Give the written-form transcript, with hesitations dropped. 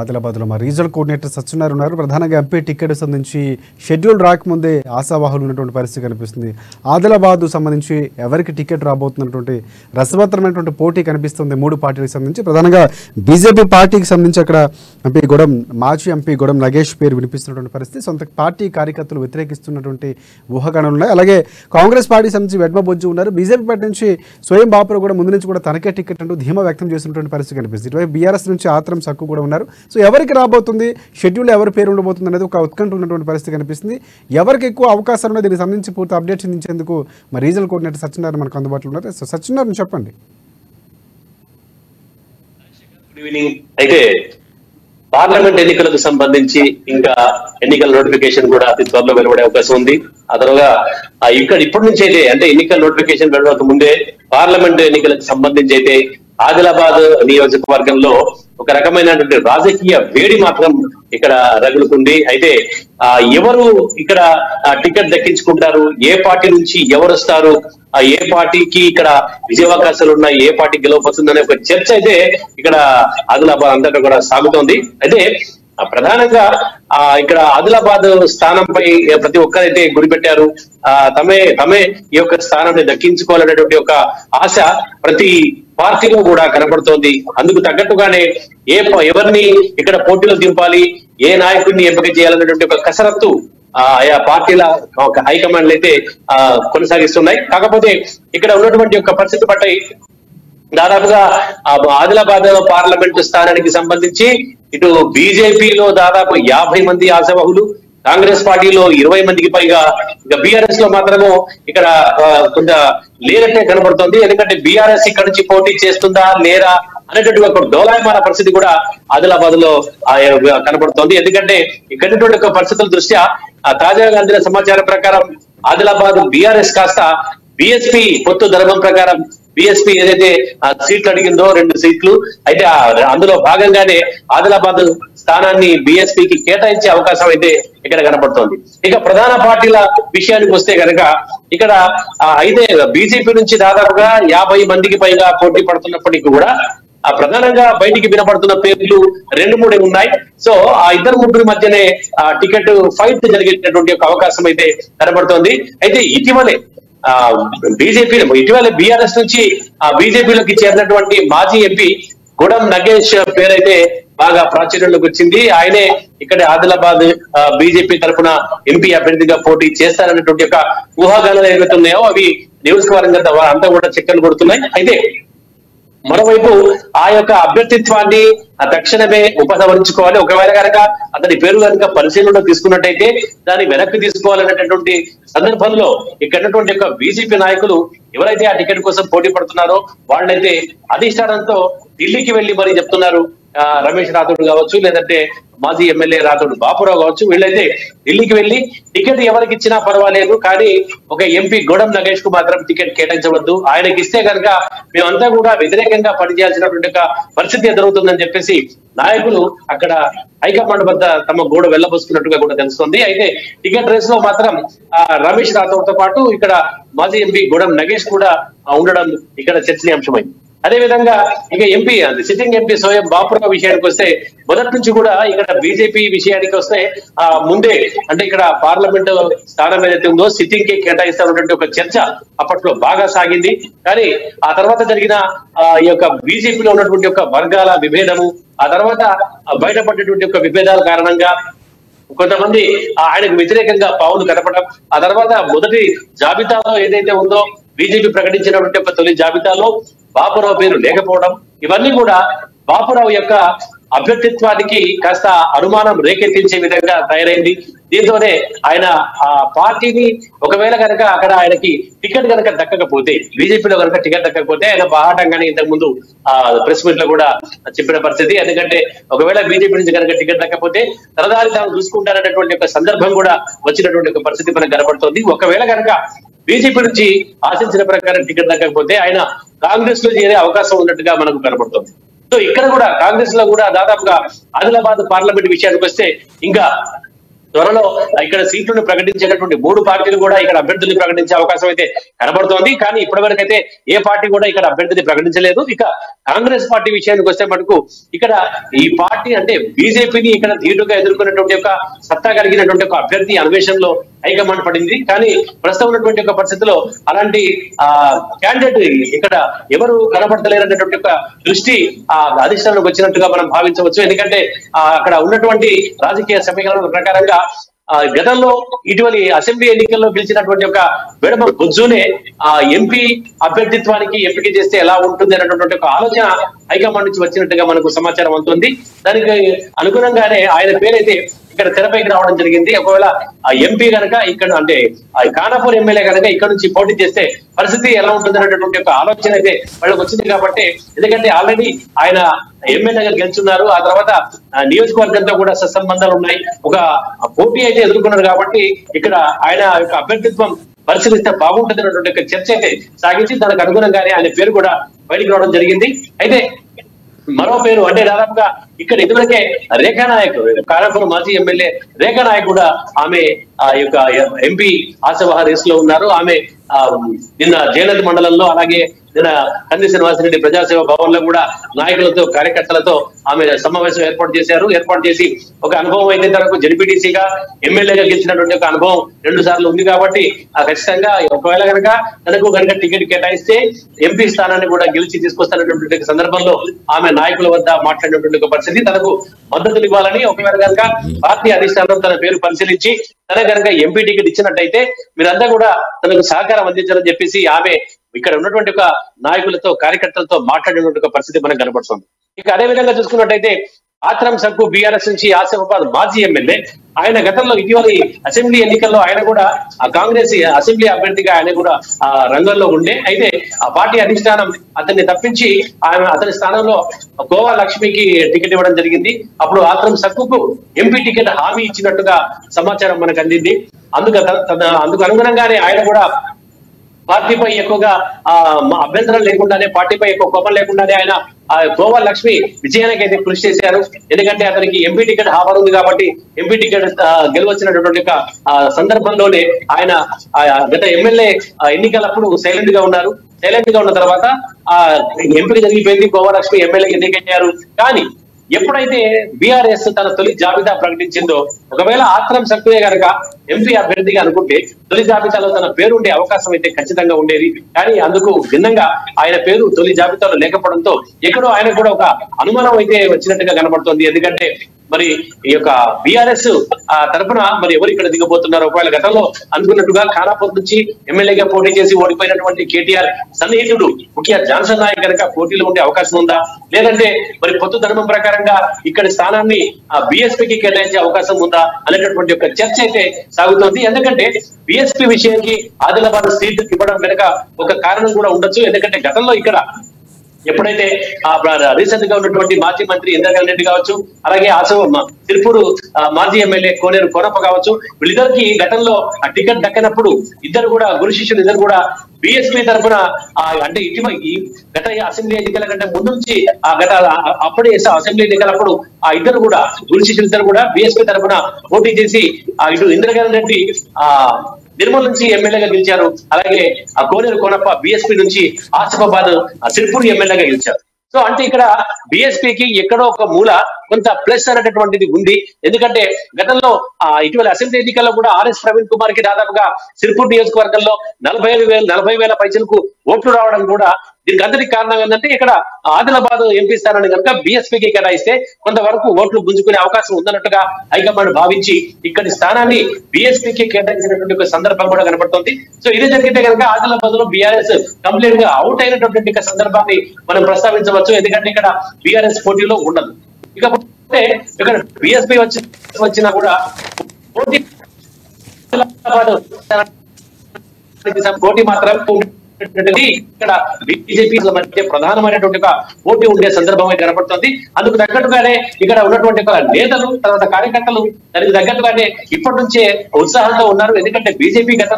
ఆదిలాబాద్లో మా regional coordinator Satyanarayana ఉన్నారు. ప్రధానంగా ఎంపీ టికెట్ సంబంధించి షెడ్యూల్ రాకముందే ఆశావాహులు ఉన్నటువంటి పరిస్థితి కనిపిస్తుంది. ఆదిలాబాద్ సంబంధించి ఎవరికి టికెట్ రాబోతున్నటువంటి రసవత్తరమైనటువంటి పోటీ కనిపిస్తుంది మూడు పార్టీలకు సంబంధించి. ప్రధానంగా బీజేపీ పార్టీకి సంబంధించి అక్కడ మాజీ ఎంపీ గొడం నగేష్ పేరు వినిపిస్తున్నటువంటి పరిస్థితి. సొంత పార్టీ కార్యకర్తలు వ్యతిరేకిస్తున్నటువంటి ఊహాగానాలు ఉన్నాయి. అలాగే కాంగ్రెస్ పార్టీ సంబంధించి వెడ్మబొజ్జు ఉన్నారు. బీజేపీ పార్టీ నుంచి స్వయం బాపురావు కూడా ముందు నుంచి కూడా తనకే టికెట్ అంటూ ధీమా వ్యక్తం చేస్తున్నటువంటి పరిస్థితి కనిపిస్తుంది. ఇటువైపు బీఆర్ఎస్ నుంచి ఆత్రం సక్కు కూడా ఉన్నారు. సో ఎవరికి రాబోతుంది, షెడ్యూల్ ఎవరి పేరు ఉండబోతుంది అనేది ఒక ఉత్కంఠ ఉన్నటువంటి పరిస్థితి కనిపిస్తుంది. ఎవరికి ఎక్కువ అవకాశాలు ఉన్నాయి దీనికి సంబంధించి పూర్తి అప్డేట్స్ ఇచ్చేందుకు మా రీజనల్ కోఆర్డినేటర్ సత్యనారాయణ మనకు అందుబాటులో ఉన్నారు. సో సత్యనారాయణ చెప్పండి. Good evening. అయితే పార్లమెంట్ ఎన్నికలకు సంబంధించి ఇంకా ఎన్నికల నోటిఫికేషన్ కూడా అతి త్వరలో వెలువడే అవకాశం ఉంది. ఆ తర్వాత ఇప్పటి నుంచి అయితే అంటే ఎన్నికల నోటిఫికేషన్ వెలువడక ముందే పార్లమెంట్ ఎన్నికలకు సంబంధించి అయితే ఆదిలాబాద్ నియోజకవర్గంలో ఒక రకమైనటువంటి రాజకీయ వేడి మాత్రం ఇక్కడ రగులుకుంది. అయితే ఎవరు ఇక్కడ టికెట్ దక్కించుకుంటారు, ఏ పార్టీ నుంచి ఎవరు వస్తారు, ఏ పార్టీకి ఇక్కడ విజయావకాశాలు ఉన్నాయి, ఏ పార్టీ గెలవబోతుందనే ఒక చర్చ అయితే ఇక్కడ ఆదిలాబాద్ అంతటా కూడా సాగుతోంది. అయితే ప్రధానంగా ఇక్కడ ఆదిలాబాద్ స్థానంపై ప్రతి ఒక్కరైతే గురిపెట్టారు. తమే ఈ యొక్క స్థానాన్ని దక్కించుకోవాలనేటువంటి ఒక ఆశ ప్రతి పార్టీలో కూడా కనపడుతోంది. అందుకు తగ్గట్టుగానే ఎవరిని ఇక్కడ పోటీలో దింపాలి, ఏ నాయకుడిని ఎంపిక చేయాలనేటువంటి ఒక కసరత్తు ఆయా పార్టీల ఒక హైకమాండ్లు అయితే కొనసాగిస్తున్నాయి. కాకపోతే ఇక్కడ ఉన్నటువంటి ఒక పరిస్థితి బట్టి దాదాపుగా ఆదిలాబాద్ పార్లమెంటు స్థానానికి సంబంధించి ఇటు బీజేపీలో దాదాపు 50 మంది ఆశావహులు, కాంగ్రెస్ పార్టీలో 20 మందికి పైగా, ఇంకా బీఆర్ఎస్ లో మాత్రము ఇక్కడ కొంత లేనట్టే కనబడుతుంది. ఎందుకంటే బీఆర్ఎస్ ఇక్కడ నుంచి పోటీ చేస్తుందా లేరా అనేటువంటి ఒక డోలాయమాన పరిస్థితి కూడా ఆదిలాబాద్ లో కనబడుతోంది. ఎందుకంటే ఇక్కడ ఒక పరిస్థితుల దృష్ట్యా తాజాగా అందిన సమాచారం ప్రకారం ఆదిలాబాద్ బీఆర్ఎస్ కాస్త బీఎస్పీ పొత్తు ధర్మం ప్రకారం బీఎస్పీ ఏదైతే సీట్లు అడిగిందో 2 సీట్లు అయితే అందులో భాగంగానే ఆదిలాబాద్ స్థానాన్ని బీఎస్పీకి కేటాయించే అవకాశం అయితే ఇక్కడ కనపడుతోంది. ఇక ప్రధాన పార్టీల విషయానికి వస్తే కనుక ఇక్కడ అయితే బీజేపీ నుంచి దాదాపుగా 50 మందికి పైగా పోటీ పడుతున్నప్పటికీ కూడా ప్రధానంగా బయటికి వినపడుతున్న పేర్లు 2-3 ఉన్నాయి. సో ఆ 2-3 మధ్యనే టికెట్ ఫైట్ జరిగేటటువంటి ఒక అవకాశం అయితే కనబడుతోంది. అయితే ఇటీవలే బీఆర్ఎస్ నుంచి బీజేపీలోకి చేరినటువంటి మాజీ ఎంపీ గొడం నగేష్ పేరైతే బాగా ప్రాచుర్యంలోకి వచ్చింది. ఆయనే ఇక్కడ ఆదిలాబాద్ బీజేపీ తరఫున ఎంపీ అభ్యర్థిగా పోటీ చేస్తారన్నటువంటి ఒక ఊహాగానాలు ఏవైతే ఉన్నాయో అవి నియోజకవర్గంగా అంతా కూడా చక్కర్లు కొడుతున్నాయి. అయితే మరోవైపు ఆ యొక్క అభ్యర్థిత్వాన్ని తక్షణమే ఉపసంహరించుకోవాలి. ఒకవేళ కనుక అతని పేరు కనుక పరిశీలనలో తీసుకున్నట్టయితే దాన్ని వెనక్కి తీసుకోవాలనేటటువంటి సందర్భంలో ఇక్కడ యొక్క బీజేపీ నాయకులు ఎవరైతే ఆ టికెట్ కోసం పోటీ పడుతున్నారో వాళ్ళైతే అధిష్టానంతో ఢిల్లీకి వెళ్లి మరీ చెప్తున్నారు. రమేష్ రాథోడ్ కావచ్చు, లేదంటే మాజీ ఎమ్మెల్యే రాథోడ్ బాపురావు కావచ్చు, వీళ్ళైతే ఢిల్లీకి వెళ్లి టికెట్ ఎవరికి ఇచ్చినా పర్వాలేదు, కానీ ఒక ఎంపీ గొడం నగేష్ కు మాత్రం టికెట్ కేటాయించవద్దు, ఆయనకి ఇస్తే కనుక మేమంతా కూడా వ్యతిరేకంగా పనిచేయాల్సినటువంటి ఒక పరిస్థితి ఎదురవుతుందని చెప్పేసి నాయకులు అక్కడ హైకమాండ్ వద్ద తమ గోడ వెళ్లబోసుకున్నట్టుగా కూడా తెలుస్తుంది. అయితే టికెట్ రేస్ లో మాత్రం రమేష్ రాథోడ్ తో పాటు ఇక్కడ మాజీ ఎంపీ గొడం నగేష్ కూడా ఉండడం ఇక్కడ చర్చనీయాంశమైంది. అదేవిధంగా ఇక ఎంపీ సిట్టింగ్ ఎంపీ స్వయం బాపురావు విషయానికి వస్తే మొదటి నుంచి కూడా ఇక్కడ బీజేపీ విషయానికి వస్తే ముందే అంటే ఇక్కడ పార్లమెంట్ స్థానం ఏదైతే ఉందో సిట్టింగ్ కి కేటాయిస్తామన్నటువంటి ఒక చర్చ అప్పట్లో బాగా సాగింది. కానీ ఆ తర్వాత జరిగిన ఈ యొక్క బీజేపీలో ఉన్నటువంటి ఒక వర్గాల విభేదము, ఆ తర్వాత బయటపడేటువంటి ఒక విభేదాల కారణంగా కొంతమంది ఆయనకు వ్యతిరేకంగా పావులు కనపడడం, ఆ తర్వాత మొదటి జాబితాలో ఏదైతే ఉందో బీజేపీ ప్రకటించినటువంటి ఒక తొలి జాబితాలో బాపురావు పేరు లేకపోవడం, ఇవన్నీ కూడా బాపురావు యొక్క అభ్యర్థిత్వానికి కాస్త అనుమానం రేకెత్తించే విధంగా తయారైంది. దీంతోనే ఆయన ఆ పార్టీని ఒకవేళ కనుక అక్కడ ఆయనకి టికెట్ కనుక దక్కకపోతే, బీజేపీలో కనుక టికెట్ దక్కకపోతే ఆయన బాహాటంగానే ఇంతకు ముందు ప్రెస్ మీట్ లో కూడా చెప్పిన పరిస్థితి. ఎందుకంటే ఒకవేళ బీజేపీ నుంచి కనుక టికెట్ దక్కకపోతే తరదారి తాను చూసుకుంటారనేటువంటి ఒక సందర్భం కూడా వచ్చినటువంటి ఒక పరిస్థితి మనకు కనబడుతోంది. ఒకవేళ కనుక బీజేపీ నుంచి ఆశించిన ప్రకారం టికెట్ దక్కకపోతే ఆయన కాంగ్రెస్ లో చేరే అవకాశం ఉన్నట్టుగా మనకు కనబడుతుంది. సో ఇక్కడ కూడా కాంగ్రెస్ లో కూడా దాదాపుగా ఆదిలాబాద్ పార్లమెంట్ విషయానికి వస్తే ఇంకా త్వరలో ఇక్కడ సీట్లను ప్రకటించేటటువంటి 3 పార్టీలు కూడా ఇక్కడ అభ్యర్థులు ప్రకటించే అవకాశం అయితే కనబడుతోంది. కానీ ఇప్పటివరకు అయితే ఏ పార్టీ కూడా ఇక్కడ అభ్యర్థిని ప్రకటించలేదు. ఇక కాంగ్రెస్ పార్టీ విషయానికి వస్తే మటుకు ఇక్కడ ఈ పార్టీ అంటే బీజేపీని ఇక్కడ ధీటుగా ఎదుర్కొన్నటువంటి ఒక సత్తా కలిగినటువంటి ఒక అభ్యర్థి అన్వేషణలో హైకమాండ్ పడింది. కానీ ప్రస్తుతం ఉన్నటువంటి ఒక పరిస్థితిలో అలాంటి క్యాండిడేట్ ఇక్కడ ఎవరు కనబడతలేరనేటువంటి ఒక దృష్టి అధిష్టానంలోకి వచ్చినట్టుగా మనం భావించవచ్చు. ఎందుకంటే అక్కడ ఉన్నటువంటి రాజకీయ సమీకరణల ప్రకారంగా గతంలో ఇటీవలి అసెంబ్లీ ఎన్నికల్లో గెలిచినటువంటి ఒక విడమ బొజ్జునే ఎంపీ అభ్యర్థిత్వానికి ఎంపిక చేస్తే ఎలా ఉంటుంది అనేటువంటి ఒక ఆలోచన హైకమాండ్ నుంచి వచ్చినట్టుగా మనకు సమాచారం అందుతుంది. దానికి అనుగుణంగానే ఆయన పేరైతే ఇక్కడ తెరపైకి రావడం జరిగింది. ఒకవేళ ఆ ఎంపీ కనుక ఇక్కడ అంటే ఖానాపూర్ ఎమ్మెల్యే కనుక ఇక్కడ నుంచి పోటీ చేస్తే పరిస్థితి ఎలా ఉంటుంది అనేటువంటి ఒక ఆలోచన అయితే వాళ్ళకి వచ్చింది. కాబట్టి ఎందుకంటే ఆల్రెడీ ఆయన ఎమ్మెల్యేగా గెలుచున్నారు, ఆ తర్వాత నియోజకవర్గంతో కూడా సత్సంబంధాలు ఉన్నాయి, ఒక పోటీ అయితే ఎదుర్కొన్నారు. కాబట్టి ఇక్కడ ఆయన యొక్క అభ్యర్థిత్వం పరిశీలిస్తే బాగుంటుంది అన్నటువంటి ఒక చర్చ అయితే సాగించి దానికి అనుగుణంగానే ఆయన పేరు కూడా బయటికి రావడం జరిగింది. అయితే మరో పేరు అంటే దాదాపుగా ఇక్కడ ఇదివరకే రేఖా నాయక్ ఖానాపూర్ మాజీ ఎమ్మెల్యే రేఖా నాయక్ కూడా ఆమె ఆ యొక్క ఎంపీ ఆశావహ రేస్ లో ఉన్నారు. ఆమె నిన్న జయలలిత మండలంలో అలాగే నిన్న కంది శ్రీనివాసరెడ్డి ప్రజాసేవ భవన్ లో కూడా నాయకులతో కార్యకర్తలతో ఆమె సమావేశం ఏర్పాటు చేసి ఒక అనుభవం అయితే తనకు జడ్పీటీసీగా ఎమ్మెల్యేగా గెలిచినటువంటి ఒక అనుభవం 2 సార్లు ఉంది. కాబట్టి ఖచ్చితంగా ఒకవేళ కనుక తనకు కనుక టికెట్ కేటాయిస్తే ఎంపీ స్థానాన్ని కూడా గెలిచి తీసుకొస్తున్నటువంటి సందర్భంలో ఆమె నాయకుల వద్ద మాట్లాడినటువంటి ఒక పరిస్థితి, తనకు మద్దతులు ఇవ్వాలని ఒకవేళ కనుక పార్టీ అధిష్టానం తన పేరు పరిశీలించి తన కనుక ఎంపీ టికెట్ ఇచ్చినట్టయితే మీరంతా కూడా తనకు సహకారం అందించాలని చెప్పేసి ఆమె ఇక్కడ ఉన్నటువంటి ఒక నాయకులతో కార్యకర్తలతో మాట్లాడినటువంటి ఒక పరిస్థితి మనకు కనబడుతుంది. ఇక అదే విధంగా చూసుకున్నట్టయితే ఆత్రం సక్కు బీఆర్ఎస్ నుంచి ఆసిఫాబాద్ మాజీ ఎమ్మెల్యే ఆయన గతంలో ఇటీవలి అసెంబ్లీ ఎన్నికల్లో ఆయన కూడా కాంగ్రెస్ అసెంబ్లీ అభ్యర్థిగా ఆయన కూడా రంగంలో ఉండే. అయితే ఆ పార్టీ అధిష్టానం అతన్ని తప్పించి అతని స్థానంలో గోవా లక్ష్మికి టికెట్ ఇవ్వడం జరిగింది. అప్పుడు ఆత్రం సక్కుకు ఎంపీ టికెట్ హామీ ఇచ్చినట్టుగా సమాచారం మనకు అందింది. అందుకు అనుగుణంగానే ఆయన కూడా పార్టీపై ఎక్కువగా అభ్యంతరం లేకుండానే పార్టీపై ఎక్కువ కోపం లేకుండానే ఆయన గోవా లక్ష్మి విజయానికి అయితే కృషి చేశారు. ఎందుకంటే అతనికి ఎంపీ టికెట్ హామీ ఉంది కాబట్టి ఎంపీ టికెట్ గెలవచ్చినటువంటి సందర్భంలోనే ఆయన గత ఎమ్మెల్యే ఎన్నికలప్పుడు సైలెంట్ గా ఉన్నారు. సైలెంట్ గా ఉన్న తర్వాత ఎంపిక జరిగిపోయింది, గోవా లక్ష్మి ఎమ్మెల్యేకి ఎన్నికయ్యారు. కానీ ఎప్పుడైతే బీఆర్ఎస్ తన తొలి జాబితా ప్రకటించిందో ఒకవేళ ఆత్రం సక్కువే కనుక ఎంపీ అభ్యర్థిగా అనుకుంటే తొలి జాబితాలో తన పేరు ఉండే అవకాశం అయితే ఖచ్చితంగా ఉండేది. కానీ అందుకు భిన్నంగా ఆయన పేరు తొలి జాబితాలో లేకపోవడంతో ఎక్కడో ఆయన కూడా ఒక అనుమానం అయితే వచ్చినట్టుగా కనబడుతోంది. ఎందుకంటే మరి ఈ యొక్క బీఆర్ఎస్ తరఫున మరి ఎవరు ఇక్కడ దిగబోతున్నారు? ఒకవేళ గతంలో అనుకున్నట్టుగా ఖానాపూర్ నుంచి ఎమ్మెల్యేగా పోటీ చేసి ఓడిపోయినటువంటి కేటీఆర్ సన్నిహితుడు ముఖ్య జాన్సన్ నాయక్ కనుక పోటీలో ఉండే అవకాశం ఉందా? లేదంటే మరి పొత్తు ధర్మం ప్రకారంగా ఇక్కడ స్థానాన్ని బీఎస్పీకి కేటాయించే అవకాశం ఉందా అనేటటువంటి ఒక చర్చ అయితే సాగుతోంది. ఎందుకంటే బీఎస్పీ విషయానికి ఆదిలాబాద్ సీట్ ఇవ్వడం వెనుక ఒక కారణం కూడా ఉండొచ్చు. ఎందుకంటే గతంలో ఇక్కడ ఎప్పుడైతే రీసెంట్ గా ఉన్నటువంటి మాజీ మంత్రి ఇంద్రకరణ్ రెడ్డి కావచ్చు, అలాగే తిరుపూరు మాజీ ఎమ్మెల్యే కోనేరు కోనప్ప కావచ్చు, వీళ్ళిద్దరికి గతంలో ఆ టికెట్ దక్కనప్పుడు ఇద్దరు కూడా గురు శిష్యులు ఇద్దరు కూడా బీఎస్పీ తరఫున అంటే ఈ గత అసెంబ్లీ ఎన్నికల కంటే ముందు నుంచి అప్పుడే అసెంబ్లీ ఎన్నికలప్పుడు ఆ ఇద్దరు కూడా గురు శిష్యులు ఇద్దరు కూడా బీఎస్పీ తరఫున పోటీ చేసి ఇటు ఇంద్రకరణ్ రెడ్డి నిర్మల్ నుంచి ఎమ్మెల్యేగా గెలిచారు. అలాగే ఆ కోనేరు కోనప్ప బీఎస్పీ నుంచి ఆసిఫాబాద్ సిర్పూర్ ఎమ్మెల్యేగా గెలిచారు. సో అంటే ఇక్కడ బీఎస్పీకి ఎక్కడో ఒక మూల కొంత ప్లస్ అనేటటువంటిది ఉంది. ఎందుకంటే గతంలో ఇటీవల అసెంబ్లీ ఎన్నికల్లో కూడా ఆర్ఎస్ ప్రవీణ్ కుమార్ కి దాదాపుగా సిర్పూర్ నియోజకవర్గంలో 40,000 పైసలకు ఓట్లు రావడం కూడా దీనికి అందరికి కారణం ఏంటంటే ఇక్కడ ఆదిలాబాద్ ఎంపీ స్థానాన్ని కనుక బీఎస్పీకి కేటాయిస్తే కొంతవరకు ఓట్లు గుంజుకునే అవకాశం ఉందన్నట్టుగా హైకమాండ్ భావించి ఇక్కడి స్థానాన్ని బీఎస్పీకి కేటాయించినటువంటి ఒక సందర్భం కూడా కనబడుతుంది. సో ఇది జరిగితే కనుక ఆదిలాబాద్ లో బీఆర్ఎస్ కంప్లీట్ గా అవుట్ అయినటువంటి సందర్భాన్ని మనం ప్రస్తావించవచ్చు. ఎందుకంటే ఇక్కడ బీఆర్ఎస్ పోటీలో ఉండదు. ఇకపోతే ఇక్కడ బీఎస్పీ వచ్చినా కూడా పోటీ మాత్రం ఇక్కడ బీజేపీ మధ్య ప్రధానమైనటువంటి పోటీ ఉండే సందర్భం అయితే కనబడుతుంది. అందుకు తగ్గట్టుగానే ఇక్కడ ఉన్నటువంటి నేతలు తర్వాత కార్యకర్తలు దానికి తగ్గట్టుగానే ఇప్పటి నుంచే ఉత్సాహంతో ఉన్నారు. ఎందుకంటే బీజేపీ గతంలో